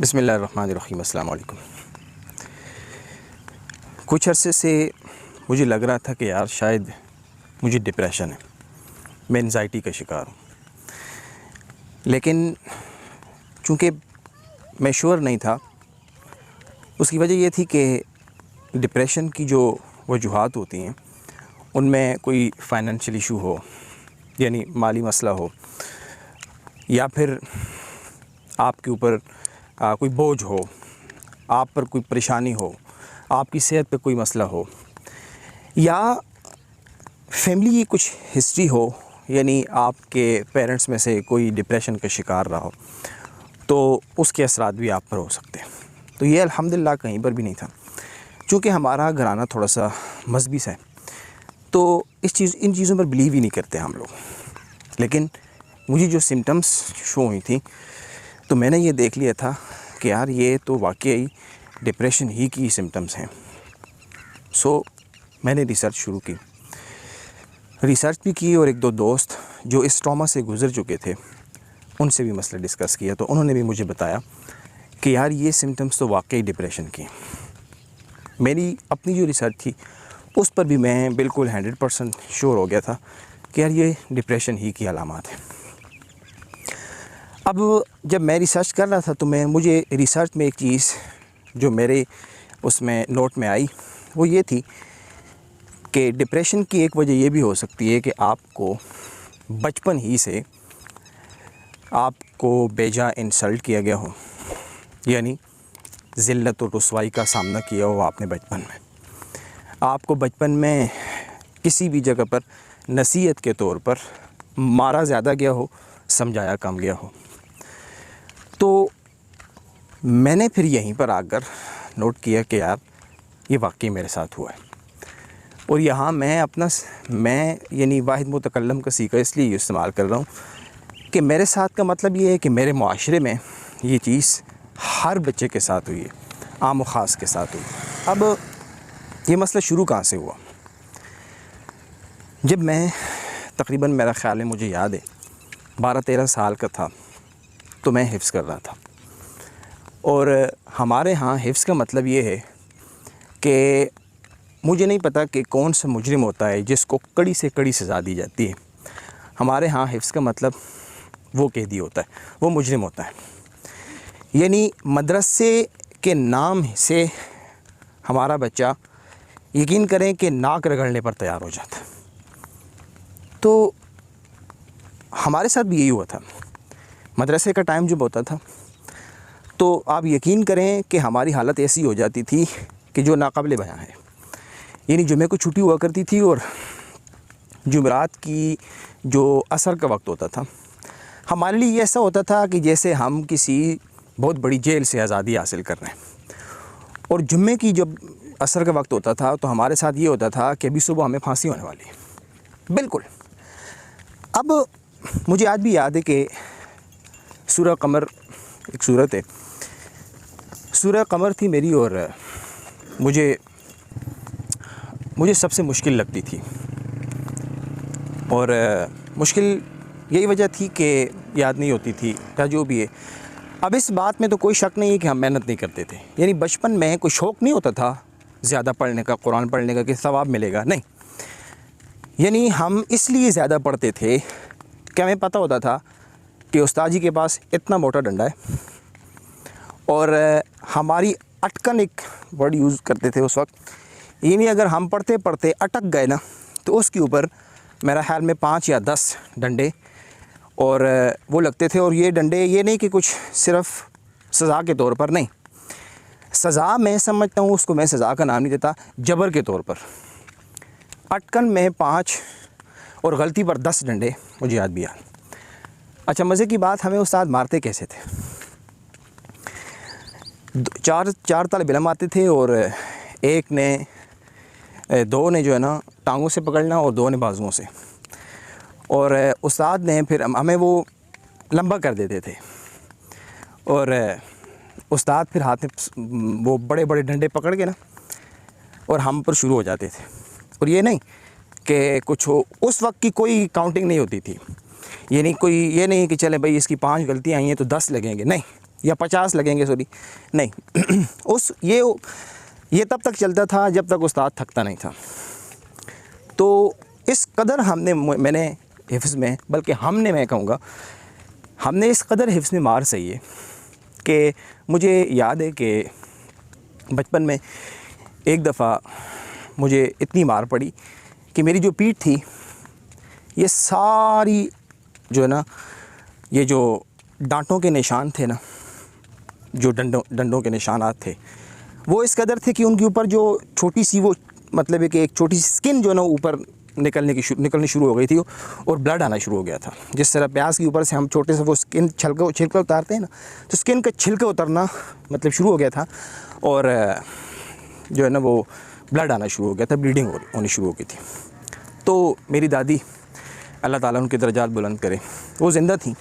बिस्मिल्लाहिर्रहमानिर्रहीम। अस्सलाम वालेकुम। कुछ अरसे से मुझे लग रहा था कि यार शायद मुझे डिप्रेशन है, मैं एंजाइटी का शिकार हूँ। लेकिन चूँकि मैं श्योर नहीं था, उसकी वजह ये थी कि डिप्रेशन की जो वजूहात होती हैं उनमें कोई फाइनेंशियल इशू हो, यानी माली मसला हो, या फिर आपके ऊपर कोई बोझ हो, आप पर कोई परेशानी हो, आपकी सेहत पे कोई मसला हो, या फैमिली की कुछ हिस्ट्री हो, यानी आपके पेरेंट्स में से कोई डिप्रेशन का शिकार रहा हो, तो उसके असरात भी आप पर हो सकते हैं। तो ये अल्हम्दुलिल्लाह कहीं पर भी नहीं था। चूँकि हमारा घराना थोड़ा सा मजहबी सा है, तो इन चीज़ों पर बिलीव ही नहीं करते हम लोग। लेकिन मुझे जो सिम्टम्स शो हुई थी, तो मैंने ये देख लिया था कि यार ये तो वाकई डिप्रेशन ही की सिम्टम्स हैं। सो मैंने रिसर्च शुरू की, रिसर्च भी की, और एक दो दोस्त जो इस ट्रॉमा से गुज़र चुके थे उनसे भी मसला डिस्कस किया, तो उन्होंने भी मुझे बताया कि यार ये सिम्टम्स तो वाकई डिप्रेशन की हैं। मेरी अपनी जो रिसर्च थी उस पर भी मैं बिल्कुल 100% श्योर हो गया था कि यार ये डिप्रेशन ही की अलामात है। अब जब मैं रिसर्च कर रहा था तो मुझे रिसर्च में एक चीज़ जो मेरे उसमें नोट में आई वो ये थी कि डिप्रेशन की एक वजह ये भी हो सकती है कि आपको बचपन ही से आपको बेजा इंसल्ट किया गया हो, यानी ज़िल्लत और रुसवाई का सामना किया हो आपने बचपन में। आपको बचपन में किसी भी जगह पर नसीहत के तौर पर मारा ज़्यादा गया हो, समझाया कम गया हो। तो मैंने फिर यहीं पर आकर नोट किया कि यार ये वाकई मेरे साथ हुआ है। और यहाँ मैं यानी वाहिद मुतकल्लम का सीका इसलिए इस्तेमाल कर रहा हूँ कि मेरे साथ का मतलब ये है कि मेरे माशरे में ये चीज़ हर बच्चे के साथ हुई है, आम व ख़ास के साथ हुई। अब ये मसला शुरू कहाँ से हुआ? जब मैं तकरीबन, मेरा ख़्याल है, मुझे याद है 12-13 साल का था, तो मैं हिफ्ज़ कर रहा था। और हमारे यहाँ हिफ्ज़ का मतलब ये है कि मुझे नहीं पता कि कौन सा मुजरिम होता है जिसको कड़ी से कड़ी सज़ा दी जाती है। हमारे यहाँ हिफ्ज़ का मतलब वो कैदी होता है, वो मुजरिम होता है। यानी मदरसे के नाम से हमारा बच्चा, यकीन करें कि नाक रगड़ने पर तैयार हो जाता है। तो हमारे साथ भी यही हुआ था। मदरसे का टाइम जब होता था तो आप यकीन करें कि हमारी हालत ऐसी हो जाती थी कि जो नाकाबिले बयां है। यानी जुमे को छुट्टी हुआ करती थी और जुमेरात की जो असर का वक्त होता था, हमारे लिए ये ऐसा होता था कि जैसे हम किसी बहुत बड़ी जेल से आज़ादी हासिल कर रहे हैं। और जुम्मे की जब असर का वक्त होता था तो हमारे साथ ये होता था कि अभी सुबह हमें फांसी होने वाली है। बिल्कुल। अब मुझे आज भी याद है कि सूरह कमर, एक सूरत है, सूरह कमर थी मेरी, और मुझे सबसे मुश्किल लगती थी। और मुश्किल यही वजह थी कि याद नहीं होती थी या जो भी है। अब इस बात में तो कोई शक नहीं है कि हम मेहनत नहीं करते थे। यानी बचपन में कोई शौक़ नहीं होता था ज़्यादा पढ़ने का, कुरान पढ़ने का, कि सवाब मिलेगा, नहीं। यानी हम इसलिए ज़्यादा पढ़ते थे कि हमें पता होता था कि उस्ताद जी के पास इतना मोटा डंडा है, और हमारी अटकन, एक वर्ड यूज़ करते थे उस वक्त, यानी अगर हम पढ़ते पढ़ते अटक गए ना तो उसके ऊपर मेरा ख्याल में 5 या 10 डंडे और वो लगते थे। और ये डंडे ये नहीं कि कुछ सिर्फ़ सज़ा के तौर पर, नहीं, सज़ा मैं समझता हूँ उसको, मैं सज़ा का नाम नहीं देता, जबर के तौर पर। अटकन में 5 और गलती पर 10 डंडे, मुझे याद भी याद। अच्छा, मज़े की बात, हमें उस्ताद मारते कैसे थे? चार तालिब इल्म आते थे, और दो ने जो है ना टांगों से पकड़ना और 2 ने बाजुओं से। और उस्ताद ने फिर हमें वो लंबा कर देते थे, और उस्ताद फिर हाथ में वो बड़े बड़े डंडे पकड़ के ना और हम पर शुरू हो जाते थे। और ये नहीं कि कुछ हो, उस वक्त की कोई काउंटिंग नहीं होती थी। ये नहीं कि चले भाई इसकी 5 गलतियाँ आई हैं तो 10 लगेंगे, नहीं। या 50 लगेंगे, सॉरी नहीं उस ये तब तक चलता था जब तक उस्ताद थकता नहीं था। तो इस कदर मैंने हिफ्ज़ में, बल्कि मैं कहूँगा हमने इस कदर हिफ्ज़ में मार सही है कि मुझे याद है कि बचपन में एक दफ़ा मुझे इतनी मार पड़ी कि मेरी जो पीठ थी ये सारी जो है ना, ये जो डांटों के निशान थे ना, जो डंडों के निशानात थे, वो इस कदर थे कि उनके ऊपर जो छोटी सी वो मतलब है कि एक छोटी सी स्किन जो है ना ऊपर निकलनी शुरू हो गई थी और ब्लड आना शुरू हो गया था। जिस तरह प्याज के ऊपर से हम छोटे से वो स्किन छिलका उतारते हैं ना, तो स्किन का छिलका उतरना मतलब शुरू हो गया था और जो है ना वो ब्लड आना शुरू हो गया था, ब्लीडिंग होनी शुरू हो गई थी। तो मेरी दादी, अल्लाह ताला उनके दर्जात बुलंद करे, वो ज़िंदा थी।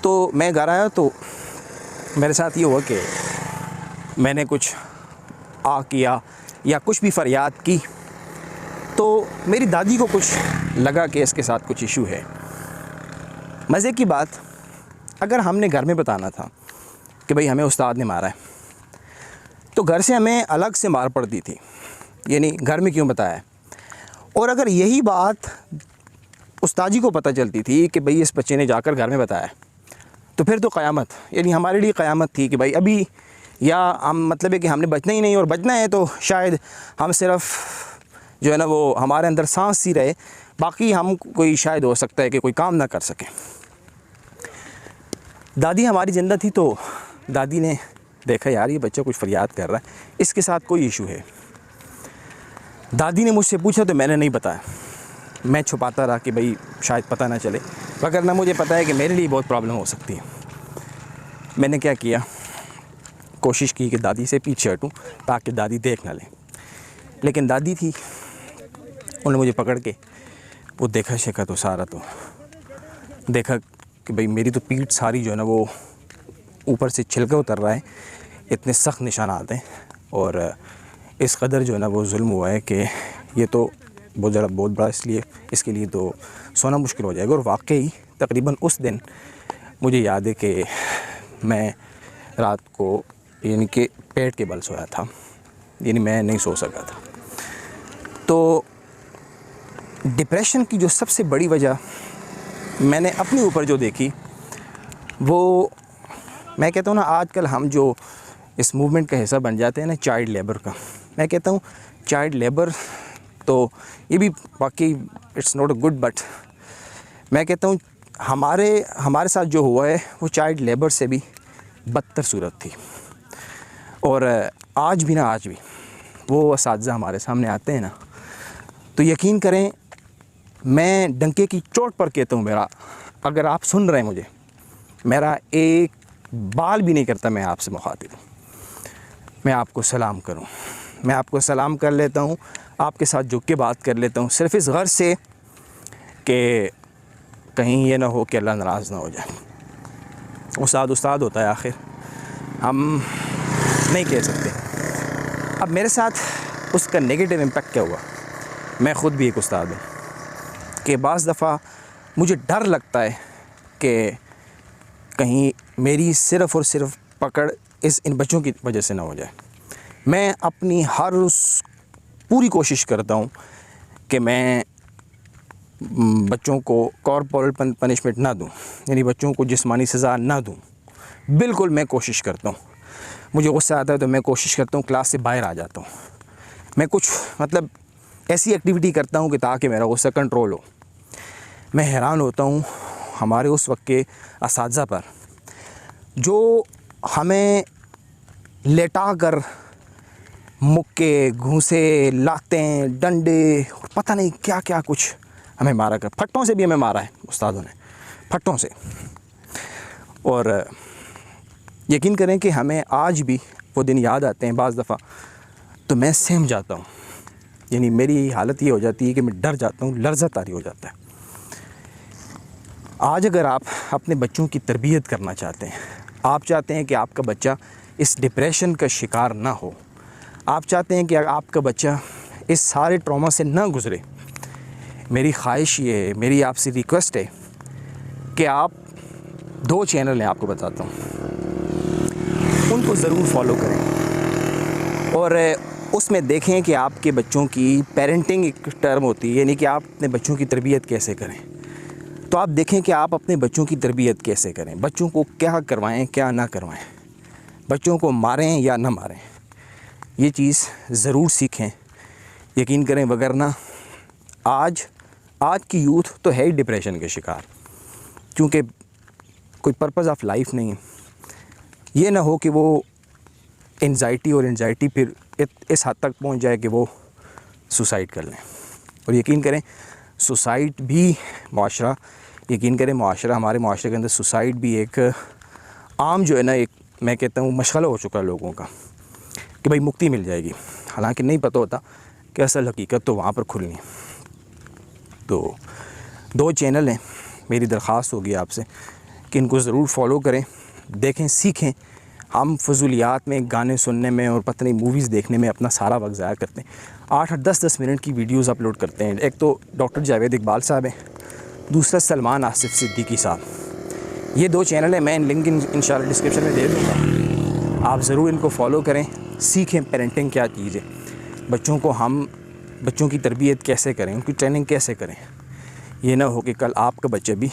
तो मैं घर आया तो मेरे साथ ये हुआ कि मैंने कुछ किया या कुछ भी फरियाद की, तो मेरी दादी को कुछ लगा कि इसके साथ कुछ इशू है। मज़े की बात, अगर हमने घर में बताना था कि भाई हमें उस्ताद ने मारा है, तो घर से हमें अलग से मार पड़ती थी, यानी घर में क्यों बताया। और अगर यही बात उस्ताद जी को पता चलती थी कि भाई इस बच्चे ने जाकर घर में बताया, तो फिर तो क़यामत, यानी हमारे लिए क़यामत थी कि भाई अभी या हम मतलब है कि हमने बचना ही नहीं, और बचना है तो शायद हम सिर्फ़ जो है ना वो हमारे अंदर सांस सी रहे, बाकी हम कोई शायद हो सकता है कि कोई काम ना कर सकें। दादी हमारी ज़िंदा थी, तो दादी ने देखा यार ये बच्चा कुछ फरियाद कर रहा है, इसके साथ कोई इशू है। दादी ने मुझसे पूछा तो मैंने नहीं बताया, मैं छुपाता रहा कि भाई शायद पता ना चले, मगर ना मुझे पता है कि मेरे लिए बहुत प्रॉब्लम हो सकती है। मैंने क्या किया, कोशिश की कि दादी से पीछे हटूं ताकि दादी देख ना लें, लेकिन दादी थी, उन्होंने मुझे पकड़ के वो देखा तो सारा, तो देखा कि भाई मेरी तो पीठ सारी जो है ना वो ऊपर से छिलका उतर रहा है, इतने सख्त निशानात हैं, और इस कदर जो है ना वो जुल्म हुआ है कि ये तो बहुत बड़ा, इसलिए इसके लिए तो सोना मुश्किल हो जाएगा। और वाकई तकरीबन उस दिन मुझे याद है कि मैं रात को यानी कि पेट के बल सोया था, यानी मैं नहीं सो सका था। तो डिप्रेशन की जो सबसे बड़ी वजह मैंने अपने ऊपर जो देखी, वो मैं कहता हूँ ना, आजकल हम जो इस मूवमेंट का हिस्सा बन जाते हैं ना, चाइल्ड लेबर का, मैं कहता हूँ चाइल्ड लेबर तो ये भी वाकई it's not a good, but मैं कहता हूँ हमारे साथ जो हुआ है वो चाइल्ड लेबर से भी बदतर सूरत थी। और आज भी वो असातिज़ा हमारे सामने आते हैं ना, तो यकीन करें मैं डंके की चोट पर कहता हूँ, मेरा अगर आप सुन रहे हैं मुझे, मेरा एक बाल भी नहीं करता मैं आपसे मुखातिब हूँ, मैं आपको सलाम करूँ, मैं आपको सलाम कर लेता हूँ, आपके साथ झुक के बात कर लेता हूँ, सिर्फ़ इस गर्ज से कि कहीं ये ना हो कि अल्लाह नाराज़ ना हो जाए। उस्ताद होता है, आखिर हम नहीं कह सकते। अब मेरे साथ उसका नेगेटिव इम्पेक्ट क्या हुआ, मैं ख़ुद भी एक उस्ताद हूँ, कि बाज़ दफ़ा मुझे डर लगता है कि कहीं मेरी सिर्फ़ और सिर्फ पकड़ इन बच्चों की वजह से ना हो जाए। मैं अपनी पूरी कोशिश करता हूँ कि मैं बच्चों को कॉर्पोरल पनिशमेंट ना दूँ, यानी बच्चों को जिस्मानी सज़ा ना दूँ, बिल्कुल मैं कोशिश करता हूँ। मुझे गुस्सा आता है तो मैं कोशिश करता हूँ क्लास से बाहर आ जाता हूँ, मैं कुछ मतलब ऐसी एक्टिविटी करता हूँ कि ताकि मेरा गुस्सा कंट्रोल हो। मैं हैरान होता हूँ हमारे उस वक्त के असातिज़ा पर, जो हमें लेटा कर मुक्के, घूंसे, लातें, डंडे, पता नहीं क्या क्या कुछ हमें मारा कर, फट्टों से भी हमें मारा है उस्तादों ने, फट्टों से। और यकीन करें कि हमें आज भी वो दिन याद आते हैं बाज़ दफ़ा, तो मैं सहम जाता हूँ, यानी मेरी हालत ये हो जाती है कि मैं डर जाता हूँ, लर्ज़ा तारी हो जाता है। आज अगर आप अपने बच्चों की तरबियत करना चाहते हैं, आप चाहते हैं कि आपका बच्चा इस डिप्रेशन का शिकार ना हो, आप चाहते हैं कि आपका बच्चा इस सारे ट्रॉमा से ना गुज़रे, मेरी ख्वाहिश ये है, मेरी आपसे रिक्वेस्ट है कि आप 2 चैनल हैं, आपको बताता हूँ। उनको ज़रूर फॉलो करें और उसमें देखें कि आपके बच्चों की पेरेंटिंग एक टर्म होती है, यानी कि आप अपने बच्चों की तरबियत कैसे करें। तो आप देखें कि आप अपने बच्चों की तरबियत कैसे करें, बच्चों को क्या करवाएं क्या ना करवाएं, बच्चों को मारें या ना मारें। ये चीज़ ज़रूर सीखें, यकीन करें, वगरना आज की यूथ तो है ही डिप्रेशन के शिकार, क्योंकि कोई पर्पज़ ऑफ लाइफ नहीं है। ये ना हो कि वो एंजाइटी फिर इस हद तक पहुंच जाए कि वो सुसाइड कर लें। और यकीन करें सुसाइड भी हमारे माशरे के अंदर सुसाइड भी एक आम जो है ना, एक मैं कहता हूँ मशगला हो चुका है लोगों का कि भाई मुक्ति मिल जाएगी, हालांकि नहीं पता होता कि असल हकीकत तो वहाँ पर खुलनी है। तो 2 चैनल हैं, मेरी दरख्वास्त होगी आपसे कि इनको ज़रूर फॉलो करें, देखें, सीखें। हम फजूलियात में, गाने सुनने में और पता नहीं मूवीज़ देखने में अपना सारा वक्त ज़ाया करते हैं। 8-8 10-10 मिनट की वीडियोज़ अपलोड करते हैं। एक तो डॉक्टर जावेद इकबाल साहब हैं, दूसरा सलमान आसिफ सिद्दीकी साहब। ये 2 चैनल हैं, मैं लिंक इंशाल्लाह डिस्क्रिप्शन में दे दूँगा। आप ज़रूर इनको फॉलो करें, सीखें पेरेंटिंग क्या चीज़ है, बच्चों की तरबियत कैसे करें, उनकी ट्रेनिंग कैसे करें। ये ना हो कि कल आपका बच्चा भी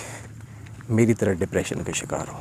मेरी तरह डिप्रेशन का शिकार हो।